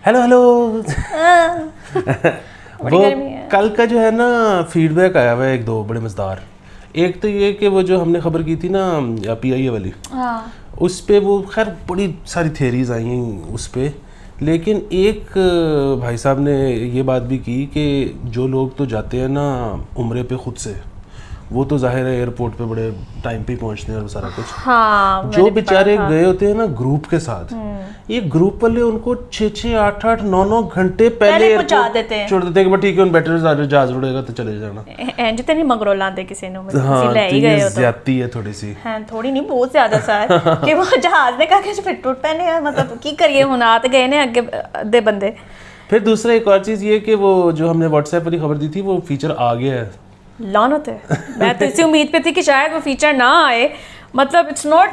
Hello hello. वो कल का जो है ना फीडबैक आया हुआ है 1-2 बड़े मज़ेदार। एक तो ये कि वो जो हमने खबर की थी ना PIA वाली, उस पे वो खैर बड़ी सारी थेरीज आई उस पे, लेकिन एक भाई साहब ने ये बात भी की कि जो लोग तो जाते हैं ना उम्रे पे खुद से, वो तो जाहिर है एयरपोर्ट पे बड़े टाइम पे पहुंचते हैं और सारा कुछ। हाँ, जो बेचारे गए होते हैं ना ग्रुप के साथ, ये ग्रुप वाले उनको 6-6, 8-8, 9-9 घंटे पहले पहुंचा देते हैं, छोड़ देते हैं कि ठीक है उन बैटरी जहाज उड़ेगा तो चले जाना। एंड जितनी मगरो लाते किसी ने हाँ, ले ही गए हो तो ज्यादती है थोड़ी सी। हाँ, थोड़ी नहीं बहुत ज्यादा सर कि वो जहाज ने कहा कि फिर टूट पैने मतलब की करिए हुन आते गए ने अगे दे बंदे। फिर दूसरा एक और चीज ये कि वो जो हमने व्हाट्सएप वाली खबर दी थी वो फीचर आ गया है। लानत है, मैं तो इसी उम्मीद पे थी कि शायद वो फीचर ना आए, मतलब it's not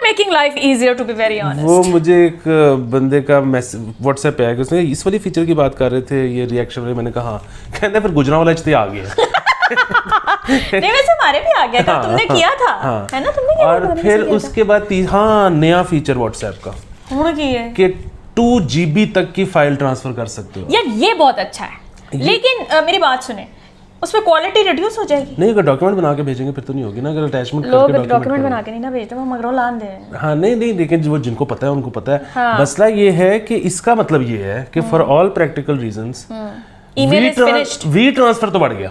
making life easier to be very honest. वो मुझे एक बंदे का मैसेज व्हाट्सएप पे आया कि उसने इस वाली फीचर की बात कर रहे थे, ये रिएक्शन में। मैंने कहा कहते फिर गुजरावाला इज्ते आ गया। नहीं वैसे हमारे भी आ गया था, तुमने किया था है ना, तुमने किया। और फिर उसके बाद हाँ नया फीचर व्हाट्सएप का कि 2 GB तक की फाइल ट्रांसफर कर सकते हो। यार ये बहुत अच्छा है, लेकिन मेरी बात सुने, उसमें क्वालिटी रिड्यूस हो जाएगी। नहीं अगर डॉक्यूमेंट बना के भेजेंगे फिर तो नहीं होगी ना, अगर अटैचमेंट लोग डॉक्यूमेंट बना के नहीं ना भेजते, वो मगरों लान दे। हाँ नहीं लेकिन वो जिनको पता है उनको पता है। हाँ। मसला ये है कि इसका मतलब ये है कि for all practical reasons we transfer तो बढ़ गया।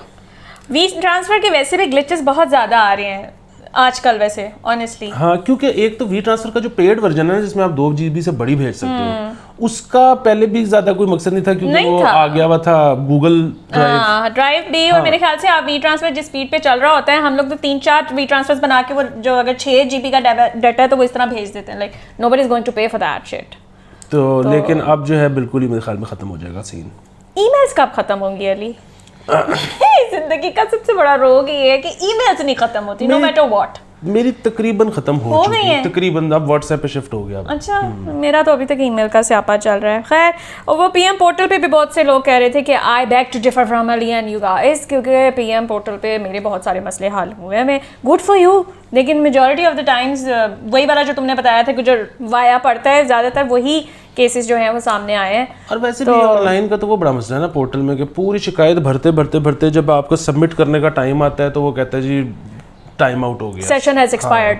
वी ट्रांसफर के वैसे भी ग्लिचेस बहुत ज्यादा आ रहे हैं आजकल वैसे ऑनेस्टली। हाँ क्योंकि एक तो वी ट्रांसफर का जो पेड वर्जन है जिसमें आप 2 GB से बड़ी भेज सकते हो, उसका पहले भी ज्यादा कोई मकसद नहीं था क्योंकि वो आ गया हुआ था गूगल ड्राइव भी। और मेरे ख्याल से आप वी ट्रांसफर जिस स्पीड पे चल रहा होता है, हम लोग तो 3-4 वी ट्रांसफर बना के वो जो अगर 6 GB का डाटा है तो वो इस तरह भेज देते हैं, like nobody is going to pay for that shit. तो लेकिन अब जो है बिल्कुल ही मेरे ख्याल में खत्म हो जाएगा सीन। ईमेल्स कब खत्म होंगी अली? जिंदगी का सबसे बड़ा रोग ये है कि ईमेल्स नहीं खत्म होती नो मैटर व्हाट। मेरी तकरीबन खत्म हो चुकी है तकरीबन, अब व्हाट्सएप पे शिफ्ट हो गया। अच्छा मेरा तो अभी तक ईमेल का स्यापा चल रहा है। खैर, और वो पीएम पोर्टल पे भी बहुत से लोग कह रहे थे कि I beg to differ from Ali and you guys, क्योंकि पीएम पोर्टल पे मेरे बहुत सारे मसले हल हुए हैं। मैं गुड फॉर यू, लेकिन मेजॉरिटी ऑफ द टाइम्स वही वाला जो तुमने बताया था कि जो वाया पड़ता है ज़्यादातर वही केसेस जो हैं वो सामने आए हैं। और वैसे भी ऑनलाइन का तो वो बड़ा मसला है ना पोर्टल में कि पूरी शिकायत भरते जब आपको सबमिट करने का टाइम आता है तो वो कहता है जी टाइम आउट हो गया, सेशन हैज एक्सपायर्ड।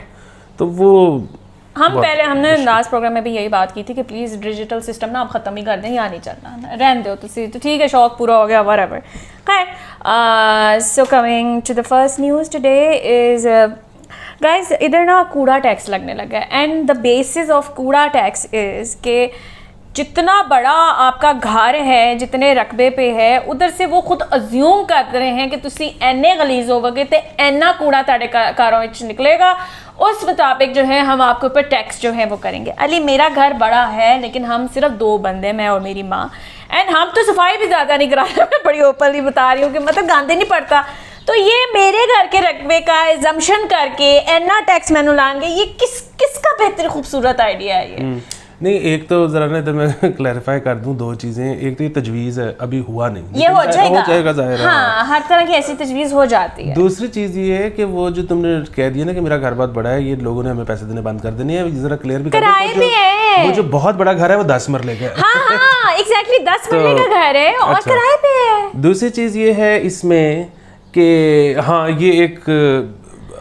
तो वो हमने लास्ट प्रोग्राम में भी यही बात की थी कि प्लीज डिजिटल सिस्टम ना आप खत्म ही कर दें, या नहीं चलना, रहने दो तो ठीक है, शौक पूरा हो गया व्हाटएवर। खैर, so coming to the first news today is guys, इधर ना कूड़ा टैक्स लगने लगा है। एंड द बेसिस ऑफ कूड़ा टैक्स इज के जितना बड़ा आपका घर है, जितने रकबे पे है, उधर से वो खुद अज्यूम कर रहे हैं कि तुसी एने गलीज होवोगे तो एना कूड़ा ताड़े कारों में निकलेगा, उस मुताबिक जो है हम आपके ऊपर टैक्स जो है वो करेंगे। अली मेरा घर बड़ा है लेकिन हम सिर्फ 2 बंदे, मैं और मेरी माँ, एंड हम तो सफाई भी ज़्यादा नहीं करा रहे। मैं बड़ी ओपनली बता रही हूँ कि मतलब गांधे नहीं पड़ता, तो ये मेरे घर के रकबे का एजम्पशन करके एना टैक्स मैनू लाएंगे, ये किसका बेहतर खूबसूरत आइडिया है ये? नहीं एक तो जरा ना इधर मैं क्लैरिफाई कर दूं 2 चीजें। एक तो ये तजवीज़ है, अभी हुआ नहीं, ये हो जाएगा ज़ाहिर है। हाँ, हर तरह की ऐसी तजवीज़ हो जाती है। दूसरी चीज़ ये है कि वो जो तुमने कह दिया ना कि मेरा घर बहुत बड़ा है, ये लोगों ने हमें पैसे देने बंद कर देने हैं, जरा क्लियर भी कर दो। वो जो बहुत बड़ा घर है वो 10 मरले का है। हाँ, एग्जैक्टली 10 मरले का घर है और किराए पे है। दूसरी चीज़ ये है इसमें कि हाँ ये एक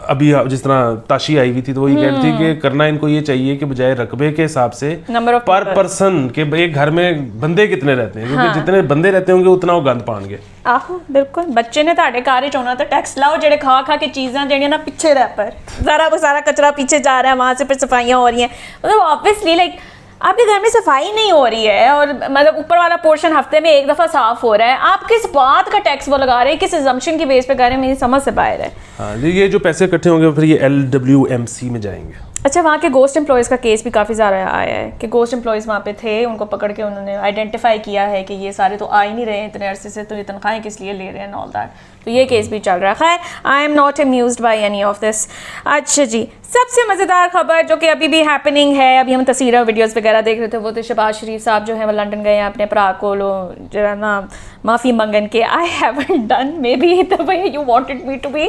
अभी जिस तरह ताशी आई हुई थी तो वो ये कह रही थी कि करना इनको ये चाहिए कि बजाय रकबे के हिसाब से पर पर्सन के एक घर में बंदे कितने रहते हैं, क्योंकि जितने बंदे रहते होंगे उतना वो गंद पाएंगे। आहो बिल्कुल, बच्चे ने ताड़े कार चोना तो टैक्स लाओ, जेड़े खा के चीज़ां जेड़ियां ना पीछे रह पर सारा कचरा पीछे जा रहा है, वहां से फिर सफाइयां हो रही हैं, मतलब ऑब्वियसली लाइक आपके घर में सफाई नहीं हो रही है और मतलब ऊपर वाला पोर्शन हफ्ते में 1 दफ़ा साफ हो रहा है, आप किस बात का टैक्स वो लगा रहे हैं, किस अजम्पशन की बेस पे कर रहे हैं, मेरी समझ से बाहर है। हाँ, ये जो पैसे इकट्ठे होंगे फिर ये LWMC में जाएंगे। अच्छा, वहाँ के गोस्ट एम्प्लॉयज़ का केस भी काफ़ी ज़्यादा आया है कि गोस्ट एम्प्लॉयज़ वहाँ पे थे, उनको पकड़ के उन्होंने आइडेंटिफाई किया है कि ये सारे तो आ ही नहीं रहे हैं इतने अरसे से, तो ये तनख्वाहें किस लिए ले रहे हैं ऑल दैट, तो ये केस भी चल रहा है। खैर, I am not amused by any of this. अच्छा जी, सबसे मज़ेदार खबर जो कि अभी भी हैपनिंग है, अभी हम तस्वीरें वीडियोस वगैरह देख रहे थे, वो तो शहबाज शरीफ साहब जो है वो लंदन गए हैं अपने भरा को जो है ना माफ़ी मंगन के। I haven't done may be the way you wanted me to be.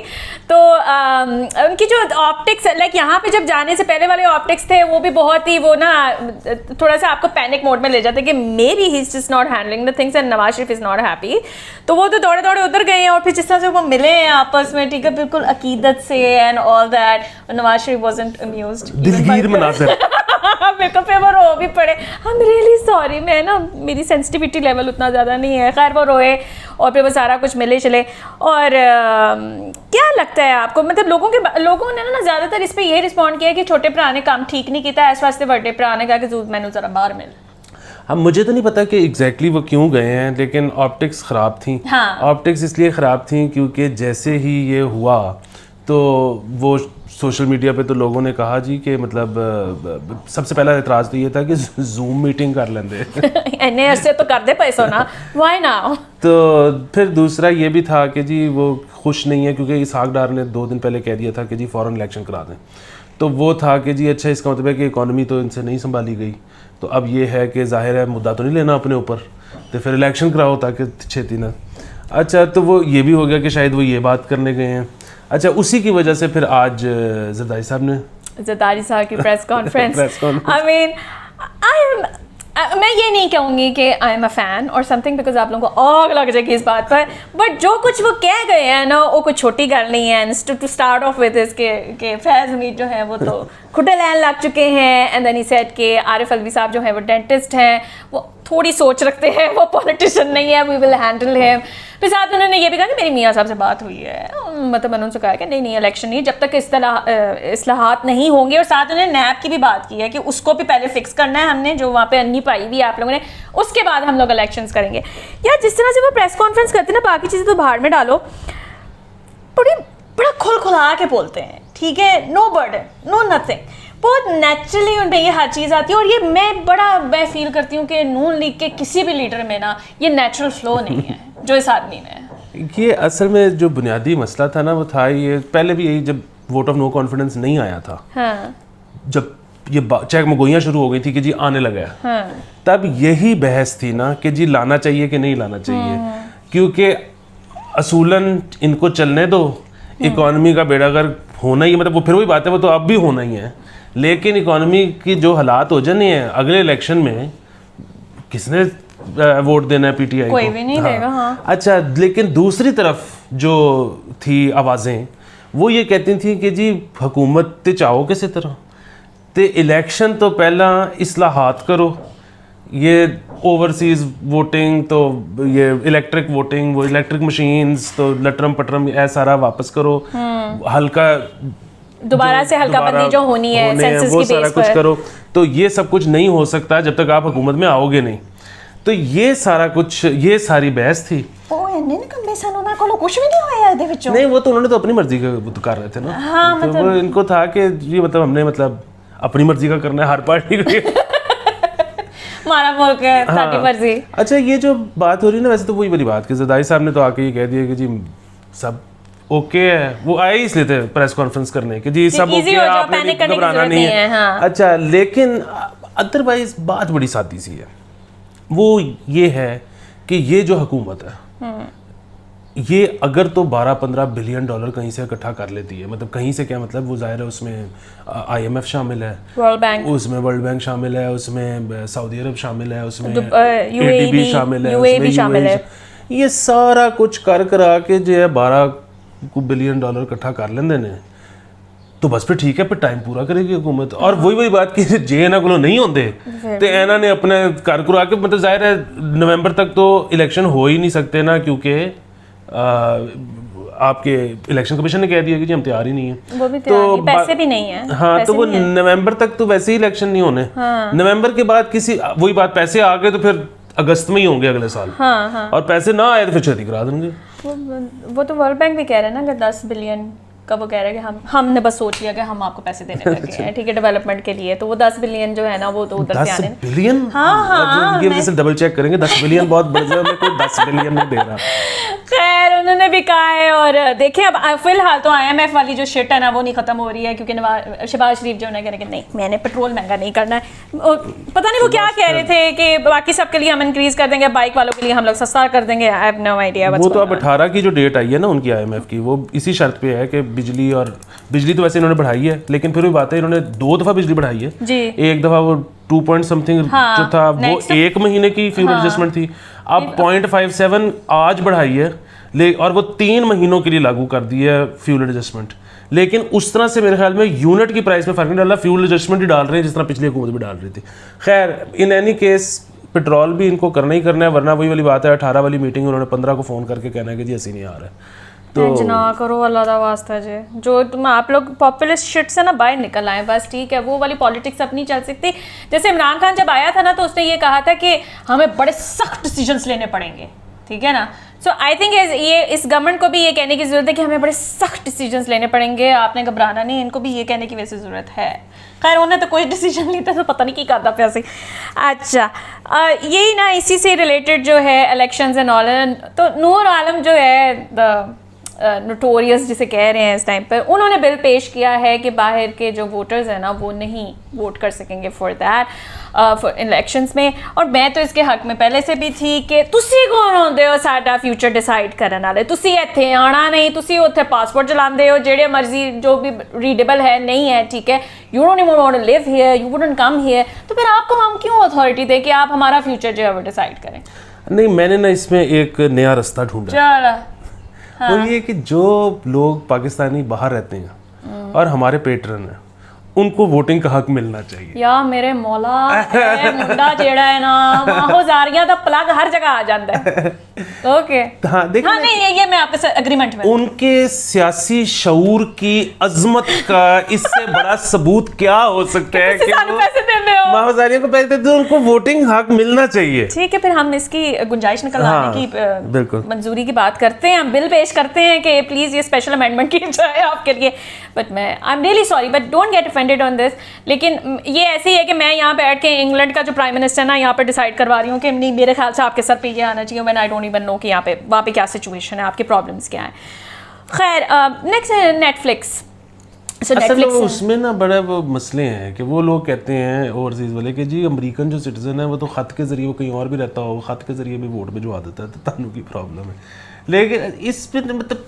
तो उनकी जो ऑप्टिक्स लाइक यहाँ पे जब जाने से पहले वाले ऑप्टिक्स थे वो भी बहुत ही वो ना थोड़ा सा आपको पैनिक मोड में ले जाते कि may be he is just not handling the things and Nawaz Sharif is not happy. तो वो तो दौड़े दौड़े उधर गए हैं और फिर जिस तरह से वो मिले हैं आपस में, ठीक है, बिल्कुल अकीदत से and all that, Nawaz Sharif wasn't amused, दिलगीर मनाज़र। मेरे को फिर वो रो भी पड़े। आई एम रियली सॉरी, मैं ना मेरी सेंसिटिविटी लेवल उतना ज़्यादा नहीं है। खैर वो रोए और फिर वो सारा कुछ मिले चले। और क्या लगता है आपको, मतलब लोगों ने ना ज़्यादातर इस पर ये रिस्पॉन्ड किया कि छोटे भरा ने काम ठीक नहीं किया, इस वास्ते बड़े भरा ने कहा कि मैंने ज़रा बाहर मिल। अब मुझे तो नहीं पता कि एग्जैक्टली वो क्यों गए हैं, लेकिन ऑप्टिक्स ख़राब थी। हाँ। ऑप्टिक्स इसलिए ख़राब थी क्योंकि जैसे ही ये हुआ तो वो सोशल मीडिया पे तो लोगों ने कहा जी कि मतलब सबसे पहला एतराज़ तो ये था कि जूम मीटिंग कर लेंगे। इन्हें ऐसे तो कर दे पैसों ना, व्हाई नाउ। तो फिर दूसरा ये भी था कि जी वो खुश नहीं है क्योंकि इसहाक डार ने 2 दिन पहले कह दिया था कि जी फ़ौरन इलेक्शन करा दें। तो वो था कि जी अच्छा, इसका मतलब है कि इकॉनमी तो इनसे नहीं संभाली गई, तो अब ये है कि ज़ाहिर है मुद्दा तो नहीं लेना अपने ऊपर, तो फिर इलेक्शन कराओ ताकि छेती ना। अच्छा, तो वो ये भी हो गया कि शायद वो ये बात करने गए हैं। अच्छा, उसी की वजह से फिर आज ज़रदारी साहब की प्रेस कॉन्फ्रेंस। आई मीन मैं ये नहीं कहूँगी कि आई एम अ फ़ैन और समथिंग, बिकॉज आप लोगों को आग लग जाएगी इस बात पर, बट जो कुछ वो कह गए हैं ना वो कोई छोटी गल नहीं है। And to start off with is के फैज़ हमीद जो है वो तो खुटे लैन लग चुके हैं, एंड देन ही सेड के आरिफ अलवी साहब जो है वो डेंटिस्ट हैं, वो थोड़ी सोच रखते हैं, वो पॉलिटिशियन नहीं है, वी विल हैंडल हिम। फिर साथ में उन्होंने ये भी कहा कि मेरी मियाँ साहब से बात हुई है, मतलब मैंने उनसे कहा कि नहीं इलेक्शन नहीं, जब तक इस्लाहात नहीं होंगे। और साथ उन्होंने नैब की भी बात की है कि उसको भी पहले फिक्स करना है हमने, जो वहाँ पे अन्नी पाई हुई है आप लोगों ने, उसके बाद हम लोग इलेक्शंस करेंगे। यार जिस तरह से वो प्रेस कॉन्फ्रेंस करते हैं ना, बाकी चीज़ें तो बाहर में डालो, बड़ा खुला के बोलते हैं, ठीक है, नो बर्डन नो नथिंग, बहुत नेचुरली उन पर ये हर चीज़ आती है। और ये मैं फील करती हूँ कि नून लीग के किसी भी लीडर में ना ये नेचुरल फ्लो नहीं है जो इस आदमी में। ये असल में जो बुनियादी मसला था ना वो था ये, पहले भी यही, जब वोट ऑफ नो कॉन्फिडेंस नहीं आया था, हाँ। जब ये चेक मगोइयाँ शुरू हो गई थी कि जी आने लगा है, हाँ। तब यही बहस थी ना कि जी लाना चाहिए कि नहीं लाना चाहिए, क्योंकि असूलन इनको चलने दो, इकॉनमी का बेड़ागर होना ही, मतलब वो फिर वही बात है, वो तो अब भी होना ही है, लेकिन इकॉनमी की जो हालात हो जाने हैं अगले इलेक्शन में किसने वोट देना है पीटीआई को? कोई भी नहीं देगा, हाँ। अच्छा, लेकिन दूसरी तरफ जो थी आवाज़ें वो ये कहती थी कि जी हुकूमत ते चाहो किसी तरह ते इलेक्शन तो पहला इस्लाहात करो, ये ओवरसीज़ वोटिंग तो ये इलेक्ट्रिक वोटिंग, वो इलेक्ट्रिक मशीन्स तो लटरम पटरम ऐसा सारा वापस करो, हल्का दोबारा से हल्का बंदी जो होनी है सेंसस वो की सारा बेस कुछ पर करो। तो ये सब कुछ नहीं हो सकता जब तक आप हुकूमत में आओगे नहीं। तो ये सारा कुछ, ये सारी बहस थी। कुछ भी नहीं हुआ ਇਹਦੇ ਵਿੱਚੋਂ। नहीं, वो तो उन्होंने तो अपनी मर्जी का तो कर रहे थे ना, हाँ, तो मतलब वो इनको था कि ये मतलब हमने मतलब अपनी मर्जी का करना है हर पार्टी को। हमारा मुल्क है, सारी मर्जी। अच्छा, ये जो बात हो रही है ना, वैसे तो वही वाली बात कि ज़रदारी साहब ने तो आके ये कह दिया कि जी सब ओके है, वो आए ही इसलिए थे प्रेस कॉन्फ्रेंस करने कि जी सब ओके है, आपने घबराना नहीं है, हाँ। अच्छा, लेकिन अदरवाइज बात बड़ी सादी सी है, वो ये है कि ये जो हुकूमत है ये अगर तो 12-15 बिलियन डॉलर कहीं से इकट्ठा कर लेती है, मतलब कहीं से क्या मतलब, वो जाहिर है उसमें IMF शामिल है, वर्ल्ड बैंक, उसमें वर्ल्ड बैंक शामिल है, उसमें सऊदी अरब शामिल है, उसमें ADB शामिल है, UAE शामिल है, ये सारा कुछ कर करा के जो है 12 बिलियन डॉलर इकट्ठा कर लेंगे ने, तो बस फिर ठीक है, फिर टाइम पूरा करेगी हुकूमत। और वही बात कि जे इन्हों को नहीं होंगे तो इन्होंने अपने कर करा के, मतलब जाहिर है नवंबर तक तो इलेक्शन हो ही नहीं सकते ना, क्योंकि आपके इलेक्शन कमीशन ने कह दिया कि जी हम तैयार ही नहीं है, वो भी तो पैसे भी नहीं है, हाँ। तो वो नवंबर तक तो वैसे ही इलेक्शन नहीं होने, हाँ। नवंबर के बाद किसी वही बात, पैसे आ गए तो फिर अगस्त में ही होंगे अगले साल, हाँ, हाँ। और पैसे ना आए तो फिर छेती करा देंगे। वो तो वर्ल्ड बैंक भी कह रहे हैं ना कि 10 बिलियन का वो कह रहे हैं कि हमने बस सोच लिया कि हम आपको पैसे देने लगे हैं, ठीक है, डेवलपमेंट के लिए। तो वो 10 बिलियन जो है ना वो तो उधर से आने। 10 बिलियन? हाँ, ये वजह से डबल चेक करेंगे, 10 बिलियन बहुत बढ़ जाए, मैं कोई 10 बिलियन नहीं दे रहा। खैर उन्होंने भी कहा है। और देखें अब फिलहाल तो IMF वाली जो शिट है ना वो नहीं खत्म हो रही है, क्योंकि शहबाज शरीफ जो है कह रहे कि नहीं मैंने पेट्रोल महंगा नहीं करना है। पता नहीं वो क्या कह रहे थे कि बाकी सब के लिए हम इंक्रीज कर देंगे, बाइक वालों के लिए हम लोग सस्ता कर देंगे। I have no idea. वो तो अब 18 की जो डेट आई है ना उनकी IMF की, वो इसी शर्त पे है कि बिजली तो वैसे इन्होंने बढ़ाई है, लेकिन फिर भी बात है इन्होंने 2 दफ़ा बिजली बढ़ाई है जी। एक दफ़ा वो 2 पॉइंट समथिंग जो था वो 1 महीने की फ्यूल एडजस्टमेंट थी, अब 0.57 आज बढ़ाई है और वो 3 महीनों के लिए लागू कर दी है फ्यूल एडजस्टमेंट। लेकिन उस तरह से मेरे ख्याल में यूनिट की प्राइस में फर्क नहीं डाला, फ्यूल एडजस्टमेंट ही डाल रहे हैं जिस तरह पिछली हुकूमत भी डाल रही थी। खैर इन एनी केस पेट्रोल भी इनको करना ही करना है, वरना वही वाली बात है 18 वाली मीटिंग उन्होंने 15 को फ़ोन करके कहना है कि जी ऐसी नहीं आ रहा है। तो ना करो अल्लाह दा वास्ता जी, जो तुम आप लोग पॉपुलिस्ट शिट से ना बाहर निकल आए बस, ठीक है। वो वाली पॉलिटिक्स अब नहीं चल सकती। जैसे इमरान खान जब आया था ना तो उसने ये कहा था कि हमें बड़े सख्त डिसीजंस लेने पड़ेंगे, ठीक है ना। सो आई थिंक ये इस गवर्नमेंट को भी ये कहने की ज़रूरत है कि हमें बड़े सख्त डिसीजंस लेने पड़ेंगे, आपने घबराना नहीं। इनको भी ये कहने की वैसे ज़रूरत है। खैर उन्हें तो कोई डिसीजन नहीं था तो पता नहीं क्या करता पैसे। अच्छा यही ना इसी से रिलेटेड जो है इलेक्शंस एंड ऑल, तो नूर आलम जो है द नोटोरियस जिसे कह रहे हैं इस टाइम पर, उन्होंने बिल पेश किया है कि बाहर के जो वोटर्स हैं ना वो नहीं वोट कर सकेंगे फॉर दैट फॉर इलेक्शंस में। और मैं तो इसके हक में पहले से भी थी कि तुसी कौन होंदे हो साडा फ्यूचर डिसाइड करने वाले, तुसी इत्थे आना नहीं, तुसी उत्थे पासपोर्ट चलाते हो जेड़े मर्जी जो भी रीडेबल है नहीं है, ठीक है। You don't even want to live here, you wouldn't come here, तो फिर आपको हम क्यों अथॉरिटी दे कि आप हमारा फ्यूचर जो है वो डिसाइड करें। नहीं मैंने ना इसमें एक नया रास्ता ढूंढा। वो ये कि जो लोग पाकिस्तानी बाहर रहते हैं और हमारे पेट्रन हैं उनको वोटिंग का हक मिलना चाहिए। या मेरे मौला मुंडा जेड़ा है ना माहोजारियां दा प्लग हर जगह आ जाता है। ओके हाँ देखिए, हाँ नहीं ये मैं आपके साथ एग्रीमेंट में। उनके सियासी शऊर की अजमत का इससे बड़ा सबूत क्या हो सकता है कि पैसे देने हो माहोजारियों को पैसे देते हैं, उनको वोटिंग हक मिलना चाहिए। ठीक है फिर हम इसकी गुंजाइश निकल लाने की बिल्कुल मंजूरी की बात करते हैं, हम बिल पेश करते हैं कि प्लीज ये स्पेशल अमेंडमेंट की जाए आपके लिए। बट मैं I am really sorry but don't get offended on this. लेकिन ये ऐसे ही है कि मैं यहाँ बैठ के इंग्लैंड का जो प्राइम मिनिस्टर ना यहाँ पर डिसाइड करवा रही हूँ कि नहीं मेरे ख्याल से आपके सर पे ये आना चाहिए, when I don't even know कि यहाँ पे वहाँ पे क्या सिचुएशन है, आपके प्रॉब्लम्स क्या हैं। खैर नेक्स्ट है नेटफ्लिक्स। असल में उसमें ना बड़े वो मसले हैं कि वो लोग कहते हैं ओवरसीज़ वाले कि जी अमेरिकन जो सिटीजन है वो तो ख़त के ज़रिए वो कहीं और भी रहता हो, ख़त के ज़रिए भी वोट भिजवा देता है, तो तानू की प्रॉब्लम है। लेकिन इस पर मतलब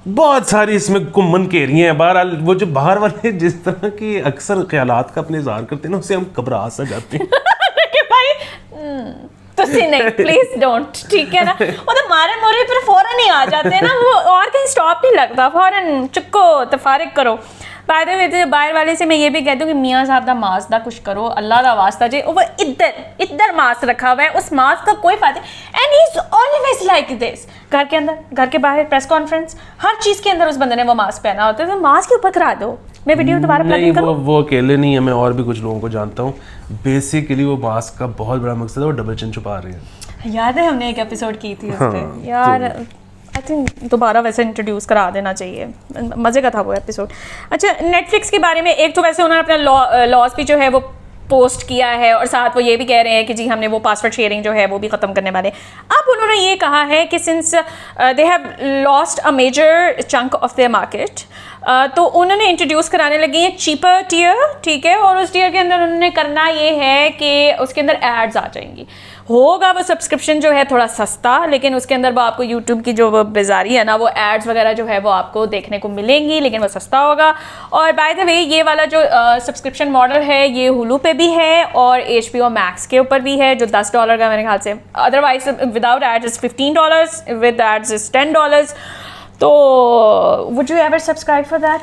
बहुत सारी इसमें घुमन घेरियाँ हैं। बहरहाल वो जो बाहर वाले जिस तरह की अक्सर ख्यालात का अपने इज़हार करते हैं ना उससे हम घबरा सा जाते हैं कि भाई तुसी नहीं प्लीज डोंट, ठीक है ना। वो तो मारे मोरे पर फौरन ही आ जाते हैं ना, वो और कहीं स्टॉप नहीं लगता, फौरन चुक्को तफारिक करो। बाय द वे बाहर वाले से मैं ये भी कहती हूँ कि मियाँ साहब दा मास्क दा कुछ करो, अल्लाह दा वास्ता जे। वो इधर मास्क रखा हुआ है, उस मास्क का कोई फायदा and he is always like this. घर के अंदर घर के बाहर प्रेस कॉन्फ्रेंस हर चीज़ के अंदर उस बंदे ने वो मास्क पहना होता है, तो मास्क के ऊपर करा दो। मैं वीडियो दोबारा नहीं वो अकेले नहीं है, मैं और भी कुछ लोगों को जानता हूँ। बेसिकली वो मास्क का बहुत बड़ा मकसद है वो डबल चिन छुपा रहे हैं। याद है हमने एक एपिसोड की थी उस पे यार, आई थिंक दोबारा वैसे इंट्रोड्यूस करा देना चाहिए, मज़े का था वो एपिसोड। अच्छा नेटफ्लिक्स के बारे में एक तो वैसे उन्होंने अपना लॉस भी जो है वो पोस्ट किया है और साथ वो ये भी कह रहे हैं कि जी हमने वो पासवर्ड शेयरिंग जो है वो भी ख़त्म करने वाले। अब उन्होंने ये कहा है कि since they have lost a major chunk of their market, तो उन्होंने इंट्रोड्यूस कराने लगी हैं चीपर टियर, ठीक है। और उस टियर के अंदर उन्होंने करना ये है कि उसके अंदर एड्स आ जाएंगी, होगा वो सब्सक्रिप्शन जो है थोड़ा सस्ता, लेकिन उसके अंदर वो आपको यूट्यूब की जो बेजारी है ना वो एड्स वगैरह जो है वो आपको देखने को मिलेंगी, लेकिन वो सस्ता होगा। और बाय द वे ये वाला जो सब्सक्रिप्शन मॉडल है ये हुलू पे भी है और HBO मैक्स के ऊपर भी है जो $10 का मेरे ख्याल से, otherwise without ads is $15, with ads is $10। तो would you ever subscribe for that?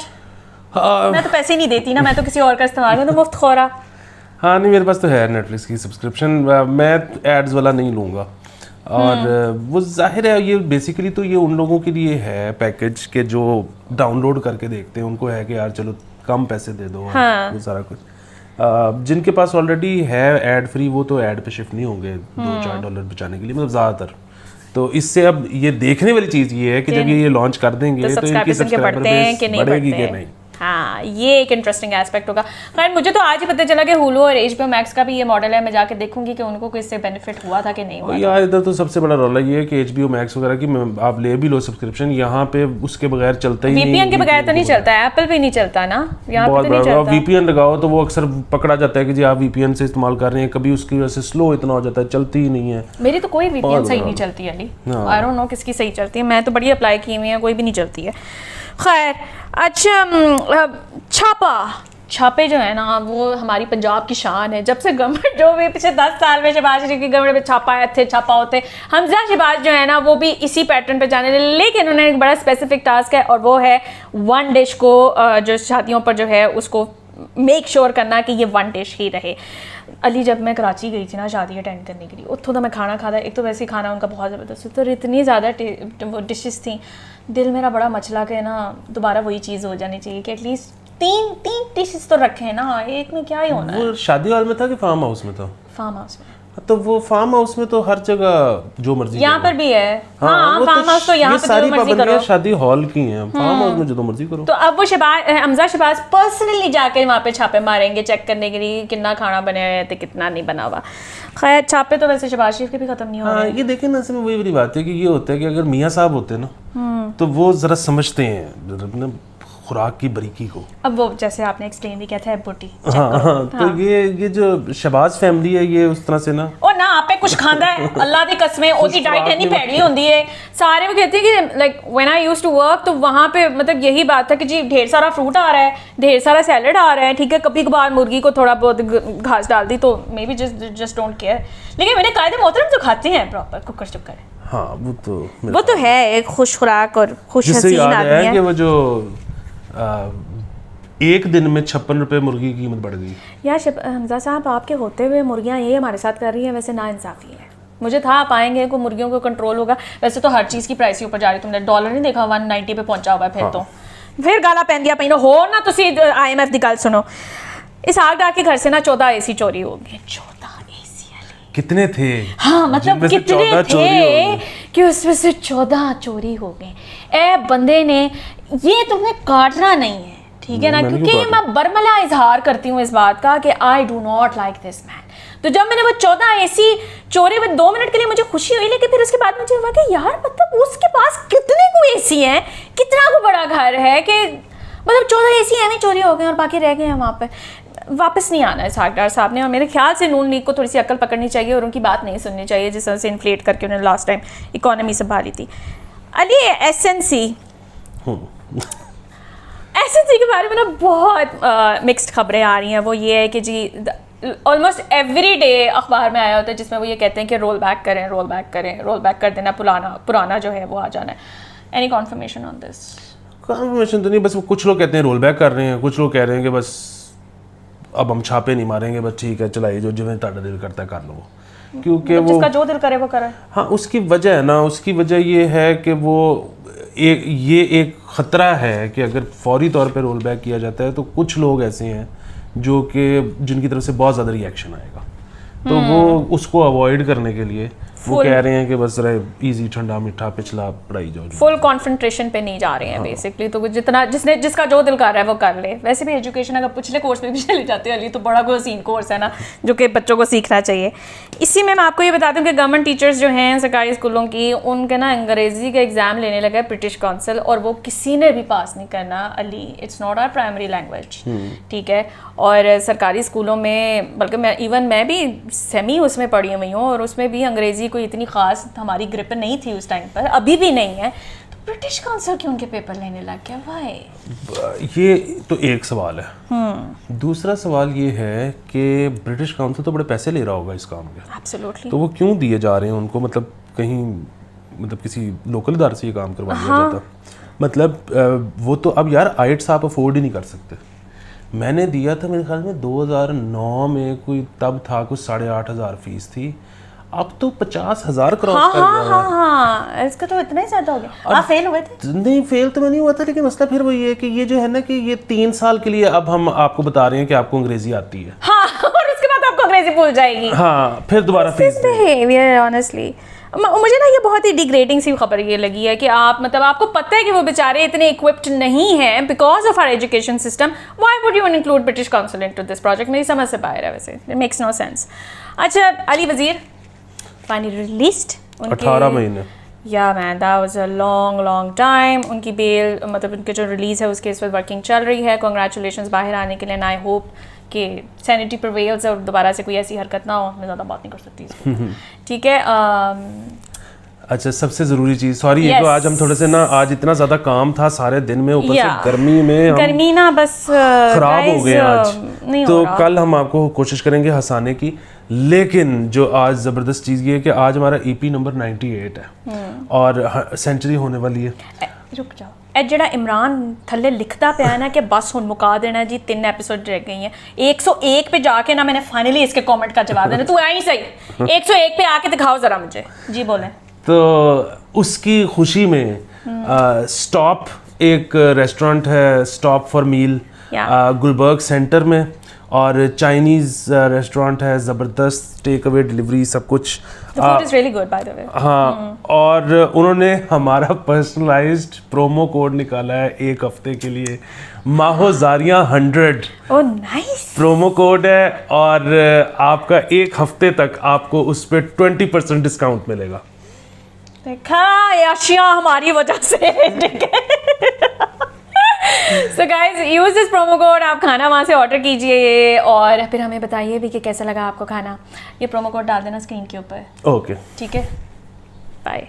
मैं तो पैसे नहीं देती ना, मैं तो किसी और का इस्तेमाल करूँ तो मुफ्त खोरा। हाँ नहीं मेरे पास तो है नेटफ्लिक्स की सब्सक्रिप्शन, मैं एड्स वाला नहीं लूँगा। और वो जाहिर है ये बेसिकली तो ये उन लोगों के लिए है पैकेज के जो डाउनलोड करके देखते हैं, उनको है कि यार चलो कम पैसे दे दो। हाँ। वो सारा कुछ जिनके पास ऑलरेडी है एड फ्री वो तो एड पे शिफ्ट नहीं होंगे $2-4 बचाने के लिए, मतलब ज़्यादातर। तो इससे अब ये देखने वाली चीज़ ये है कि जब ये लॉन्च कर देंगे तो इनकी सब्सक्राइबर बेस बढ़ेगी कि नहीं। हाँ, ये एक इंटरेस्टिंग एस्पेक्ट होगा। खैर मुझे तो आज ही पता चला कि हुलू और HBO Max का भी ये मॉडल है। मैं जाके देखूंगी कि उनको इससे बेनिफिट हुआ था कि नहीं हुआ। यार इधर तो सबसे बड़ा रौला ये है कि HBO Max वगैरह की आप ले भी लो सब्सक्रिप्शन, यहाँ पे उसके बगैर चलता ही नहीं। VPN के बगैर तो नहीं चलता है, एप्पल पे नहीं चलता ना, यहाँ पे तो नहीं चलता। VPN लगाओ तो वो अक्सर पकड़ा जाता है कि जी आप VPN से इस्तेमाल कर रहे हैं, कभी उसकी वजह से स्लो इतना हो जाता है, चलती ही नहीं है। मेरी तो कोई VPN सही नहीं चलती अली, आई डोंट नो किसकी सही चलती है, मैं तो बड़ी अप्लाई की हुई है, कोई भी नहीं चलती है। खैर अच्छा, छापे जो है ना वो हमारी पंजाब की शान है। जब से गवर्नमेंट जो भी पिछले 10 साल में शहबाज शरीफ की गवर्नमेंट में छापा होते, हमजा शहबाज जो है ना वो भी इसी पैटर्न पे जाने लगे। लेकिन उन्होंने एक बड़ा स्पेसिफिक टास्क है और वो है वन डिश को जो शादियों पर जो है उसको मेक श्योर करना कि ये वन डिश ही रहे। अली जब मैं कराची गई थी ना शादी अटेंड करने के लिए, उत्थों तो मैं खाना खाता, एक तो वैसे ही खाना उनका बहुत ज़बरदस्त तो इतनी ज़्यादा वो डिशेस थी, दिल मेरा बड़ा मचला के ना दोबारा वही चीज़ हो जानी चाहिए कि एटलीस्ट तीन डिशेस तो रखे ना, एक में क्या ही होना है। वो शादी हॉल में था कि फार्म हाउस में था? फार्म हाउस में। तो वो फार्म हाउस में तो हर जगह जो मर्जी, यहाँ पर भी है। हाँ, फार्म हाउस तो यहाँ पे सारी जो मर्जी करो, शादी हॉल की हैं, फार्म हाउस में जो मर्जी करो। तो अब वो हमजा शहबाज पर्सनली जाके वहाँ पे छापे मारेंगे चेक करने के लिए कितना खाना बने हुए थे कितना नहीं बना हुआ। खैर छापे तो वैसे शहबाज शरीफ के भी खत्म नहीं हो रहे। ये देखें ना, इसमें वही वाली बात है कि ये होता है कि अगर मियाँ साहब होते ना तो वो जरा समझते हैं खुराक की बारीकी को। अब वो जैसे आपने एक्सप्लेन भी किया था बोटी। हाँ, तो ये जो शहबाज फैमिली है ये उस तरह से ना और ना आपे कुछ खांदा है अल्लाह दी कसमें, ओदी डाइट इतनी भैड़ी होती है। सारे वो कहते हैं कि like when I used to work तो वहाँ पे मतलब यही बात था कि जी ढेर सारा फ्रूट आ रहा है, ढेर सारा सैलड आ रहा है, ठीक है, कभी कभार मुर्गी को थोड़ा बहुत घास डाल दी तो may be just don't care. लेकिन मैंने कायदे मोहतरम तो खाते हैं प्रॉपर कुकर चुकर। हाँ वो तो है एक खुश खुराक और खुश हसीन आदमी है। कि वो जो एक दिन में 56 रुपए मुर्गी की कीमत बढ़ गई। यार हमजा साहब आपके होते हुए मुर्गियाँ ये हमारे साथ कर रही हैं, वैसे नाइंसाफ़ी है। मुझे था आप आएंगे को मुर्गियों को कंट्रोल होगा, वैसे तो हर चीज़ की प्राइस ही ऊपर जा रही। तुमने डॉलर नहीं देखा 190 पे पहुंचा हुआ है फिर। हाँ। तो फिर गाला पहन दिया पहनो हो ना तुसी IMF की गल सुनो। इस आग के घर से ना 14 AC चोरी हो गए। 14 AC कितने थे? हाँ मतलब कितने थे कि उसमें से 14 चोरी हो गए। ए बंदे ने ये तुमने काटना नहीं है, ठीक है ना, क्योंकि मैं बरमला इजहार करती हूँ इस बात का कि I do not like this man. तो जब मैंने वो 14 AC चोरी में 2 मिनट के लिए मुझे खुशी हुई, लेकिन फिर उसके बाद मुझे हुआ कि यार मतलब उसके पास कितने को AC है, कितना को बड़ा घर है कि मतलब 14 AC एवं चोरी हो गए और बाकी रह गए हैं वहाँ पे। वापस नहीं आना है सागदार साहब ने, और मेरे ख्याल से नून लीग को थोड़ी सी अक्ल पकड़नी चाहिए और उनकी बात नहीं सुननी चाहिए जिस तरह से इन्फ्लेट करके उन्होंने लास्ट टाइम इकोनॉमी संभाली थी। अली SNC के बारे में ना बहुत मिक्स्ड खबरें आ रही हैं। वो ये है कि जी ऑलमोस्ट एवरी डे अखबार में आया होता है जिसमें वो ये कहते हैं कि रोल बैक कर देना, पुराना जो है वो आ जाना है। Any confirmation on this? Conformation तो नहीं, बस कुछ लोग कहते हैं रोल बैक कर रहे हैं, कुछ लोग कह रहे हैं कि बस अब हम छापे नहीं मारेंगे, बस ठीक है चलाइए जो जिवें ताड़ा दिल करता है कर लो, क्योंकि वो जिसका जो दिल करे वो करे। हाँ, उसकी वजह है ना, उसकी वजह ये है कि वो ये एक ख़तरा है कि अगर फौरी तौर पे रोल बैक किया जाता है तो कुछ लोग ऐसे हैं जो कि जिनकी तरफ से बहुत ज़्यादा रिएक्शन आएगा, तो वो उसको अवॉइड करने के लिए वो कह रहे हैं कि बस इजी ठंडा मीठा पिछला पढ़ाई जाओ, फुल कॉन्फ्रंटेशन पे नहीं जा रहे हैं बेसिकली। तो जितना जिसका जो दिल कर रहा है वो कर ले। वैसे भी एजुकेशन अगर पिछले कोर्स में भी चले जाते हैं अली तो बड़ा कोई हसीन कोर्स है ना जो कि बच्चों को सीखना चाहिए। इसी में मैं आपको ये बता दूं कि गवर्नमेंट टीचर्स जो हैं सरकारी स्कूलों की, उनके ना अंग्रेजी का एग्ज़ाम लेने लगा है ब्रिटिश काउंसिल, और वो किसी ने भी पास नहीं करना अली। It's not our primary language, ठीक है। और सरकारी स्कूलों में बल्कि मैं भी सेमी उसमें पढ़ी हुई हूँ और उसमें भी अंग्रेज़ी कोई इतनी ख़ास हमारी ग्रिप नहीं थी उस टाइम पर, अभी भी नहीं है। तो ब्रिटिश काउंसिल क्यों उनके पेपर लेने लग गया? वाई? ये तो एक सवाल है। दूसरा सवाल ये है कि ब्रिटिश काउंसिल तो बड़े पैसे ले रहा होगा इस काम के। एब्सोल्युटली। तो वो क्यों दिए जा रहे हैं उनको? मतलब कहीं किसी लोकल इदारे से ये काम करवा दिया जाता? मतलब वो तो अब यार आइट्स आप अफोर्ड ही नहीं कर सकते। मैंने दिया था मेरे ख्याल में 2009 में, कोई तब था कुछ 8,500 फीस थी, अब तो 50,000 क्रॉस कर गया। हाँ, इसका तो इतना ही ज़्यादा हो गया। आप फेल हुए थे? नहीं, फेल तो मैं नहीं हुआ था, लेकिन मसला फिर वही है कि ये जो है ना कि ये 3 साल के लिए अब हम आपको बता रहे हैं कि आपको अंग्रेजी आती है। हाँ, और उसके बाद आपको अंग्रेजी भूल जाएगी। हाँ, फिर दोबारा फीस बिहेवियर ऑनेस्टली मुझे ना ये बहुत ही डिग्रेडिंग सी खबर ये लगी है कि आप मतलब आपको पता है कि वो बेचारे इतने इक्विप्ड नहीं हैं because of our education system, why would you include British Council into this project? मेरी समझ से बाहर है वैसे, इट मेक्स नो सेंस। अच्छा, अली वजीर फाइनली रिलीज्ड 18 महीने, या man that was a long time. उनकी बेल मतलब उनके जो रिलीज़ है उसके इस वक्त वर्किंग चल रही है। कॉन्ग्रेचुलेशंस बाहर आने के लिए, एंड आई होप कि सैनिटी प्रिवेल्स और दोबारा से कोई ऐसी हरकत ना हो। मैं ज़्यादा बात नहीं कर सकती इसको, ठीक है। अच्छा, सबसे ज़रूरी चीज़, सॉरी ये तो आज हम थोड़े से ना, आज इतना ज़्यादा काम था सारे दिन में, ऊपर से गर्मी में गर्मी ना बस ख़राब हो गए आज। तो कल हम आपको कोशिश करेंगे हंसाने की, लेकिन जो आज ज़बरदस्त चीज़ ये है कि आज हमारा EP नंबर 98 है और सेंचुरी होने वाली है। रुक जाओ, ए जेड़ा इमरान थल्ले लिखता पिया ना कि बस हुन मुका देना जी, 3 एपिसोड रह गई हैं, 101 पे जाके ना मैंने फाइनली इसके कमेंट का जवाब देना। तू आई सही 101 पे आके दिखाओ ज़रा मुझे जी, बोलें। तो उसकी खुशी में स्टॉप एक रेस्टोरेंट है, stop for meal Gulberg centre में, और चाइनीज़ रेस्टोरेंट है, ज़बरदस्त टेक अवे डिलीवरी सब कुछ। The food is really good, by the way. हाँ, और उन्होंने हमारा पर्सनलाइज्ड प्रोमो कोड निकाला है 1 हफ्ते के लिए, माहोजारियाँ 100। Oh, nice. प्रोमो कोड है और आपका 1 हफ्ते तक आपको उस पर 20% डिस्काउंट मिलेगा। देखा, ये अशिया हमारी वजह से, ठीक है। So guys, use this promo code, आप खाना वहाँ से ऑर्डर कीजिए और फिर हमें बताइए भी कि कैसा लगा आपको खाना। ये प्रोमो कोड डाल देना स्क्रीन के ऊपर। ओके, ठीक है, बाय।